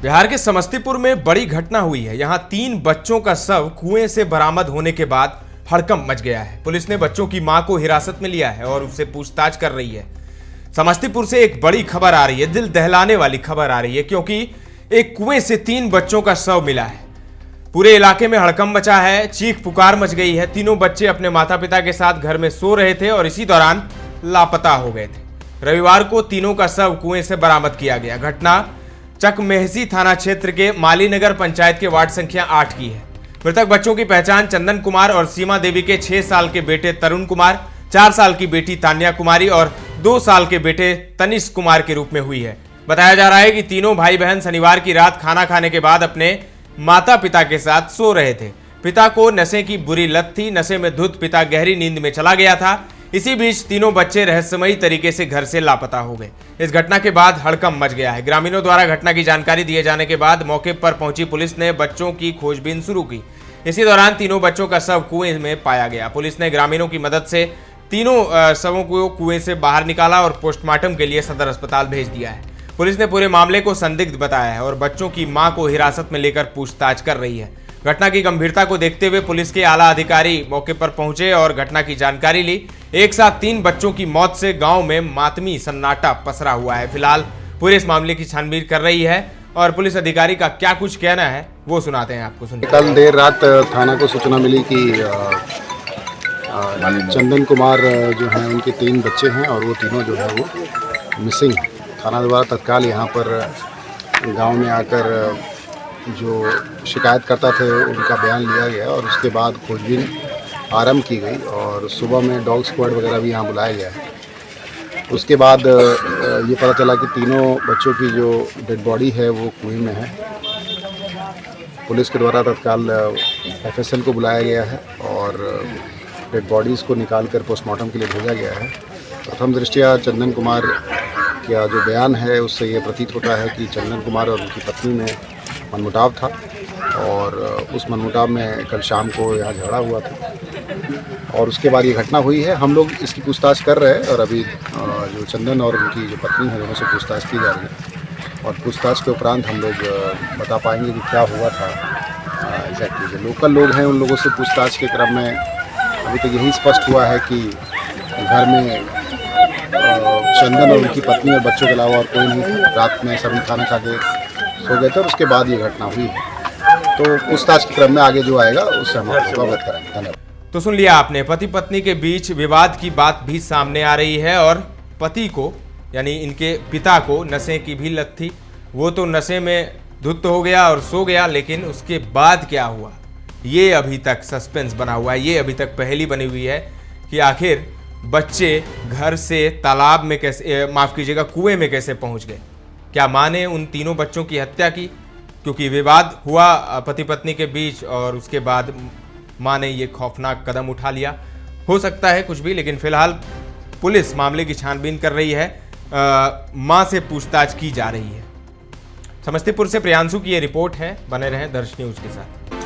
बिहार के समस्तीपुर में बड़ी घटना हुई है। यहां 3 बच्चों का शव कुएं से बरामद होने के बाद हड़कंप मच गया है। पुलिस ने बच्चों की मां को हिरासत में लिया है और उससे पूछताछ कर रही है। समस्तीपुर से एक बड़ी खबर आ रही है, दिल दहलाने वाली खबर आ रही है, क्योंकि एक कुएं से 3 बच्चों का शव मिला है। पूरे इलाके में हड़कंप मचा है, चीख पुकार मच गई है। तीनों बच्चे अपने माता पिता के साथ घर में सो रहे थे और इसी दौरान लापता हो गए थे। रविवार को तीनों का शव कुएं से बरामद किया गया। घटना चकमेहसी थाना क्षेत्र के मालीनगर पंचायत के वार्ड संख्या 8 की है। मृतक बच्चों की पहचान चंदन कुमार और सीमा देवी के 6 साल के बेटे तरुण कुमार, 4 साल की बेटी तान्या कुमारी और 2 साल के बेटे तनिष्क कुमार के रूप में हुई है। बताया जा रहा है कि तीनों भाई बहन शनिवार की रात खाना खाने के बाद अपने माता पिता के साथ सो रहे थे। पिता को नशे की बुरी लत थी। नशे में धुत पिता गहरी नींद में चला गया था। इसी बीच तीनों बच्चे रहस्यमयी तरीके से घर से लापता हो गए। इस घटना के बाद हड़कंप मच गया है। ग्रामीणों द्वारा घटना की जानकारी दिए जाने के बाद मौके पर पहुंची पुलिस ने बच्चों की खोजबीन शुरू की। इसी दौरान तीनों बच्चों का शव कुएं में पाया गया। पुलिस ने ग्रामीणों की मदद से तीनों शवों को कुएं से बाहर निकाला और पोस्टमार्टम के लिए सदर अस्पताल भेज दिया है। पुलिस ने पूरे मामले को संदिग्ध बताया है और बच्चों की मां को हिरासत में लेकर पूछताछ कर रही है। घटना की गंभीरता को देखते हुए पुलिस के आला अधिकारी मौके पर पहुंचे और घटना की जानकारी ली। एक साथ 3 बच्चों की मौत से गांव में मातमी सन्नाटा पसरा हुआ है। फिलहाल पूरे इस मामले की छानबीन कर रही है और पुलिस अधिकारी का क्या कुछ कहना है वो सुनाते हैं आपको। सुनिए। कल देर रात थाना को सूचना मिली कि चंदन कुमार जो हैं उनके 3 बच्चे हैं और वो तीनों जो है वो मिसिंग। थाना द्वारा तत्काल यहाँ पर गांव में आकर जो शिकायतकर्ता थे उनका बयान लिया गया और उसके बाद खोजबीन आरंभ की गई और सुबह में डॉग स्क्वाड वगैरह भी यहाँ बुलाया गया है। उसके बाद ये पता चला कि तीनों बच्चों की जो डेड बॉडी है वो कुएं में है। पुलिस के द्वारा तत्काल FSL को बुलाया गया है और डेड बॉडीज़ को निकाल कर पोस्टमार्टम के लिए भेजा गया है। प्रथम दृष्टया चंदन कुमार का जो बयान है उससे ये प्रतीत होता है कि चंदन कुमार और उनकी पत्नी में मनमुटाव था और उस मनमुटाव में कल शाम को यहाँ झगड़ा हुआ था और उसके बाद ये घटना हुई है। हम लोग इसकी पूछताछ कर रहे हैं और अभी जो चंदन और उनकी जो पत्नी है दोनों से पूछताछ की जा रही है और पूछताछ के उपरांत हम लोग बता पाएंगे कि क्या हुआ था एग्जैक्टली। जो लोकल लोग हैं उन लोगों से पूछताछ के क्रम में अभी तक यही स्पष्ट हुआ है कि घर में चंदन और उनकी पत्नी और बच्चों के अलावा और कोई नहीं। रात में सभी खाना खा के सो गए थे और उसके बाद ये घटना हुई है। तो पूछताछ के क्रम में आगे जो आएगा उससे हम आपको अवगत कराएंगे। धन्यवाद। तो सुन लिया आपने, पति पत्नी के बीच विवाद की बात भी सामने आ रही है और पति को यानी इनके पिता को नशे की भी लत थी। वो तो नशे में धुत हो गया और सो गया, लेकिन उसके बाद क्या हुआ ये अभी तक सस्पेंस बना हुआ है। ये अभी तक पहेली बनी हुई है कि आखिर बच्चे घर से तालाब में कैसे, माफ कीजिएगा, कुएं में कैसे पहुंच गए। क्या मां ने उन तीनों बच्चों की हत्या की क्योंकि विवाद हुआ पति पत्नी के बीच और उसके बाद मां ने ये खौफनाक कदम उठा लिया। हो सकता है कुछ भी, लेकिन फिलहाल पुलिस मामले की छानबीन कर रही है। मां से पूछताछ की जा रही है। समस्तीपुर से प्रियांशु की ये रिपोर्ट है। बने रहें दर्श न्यूज के साथ।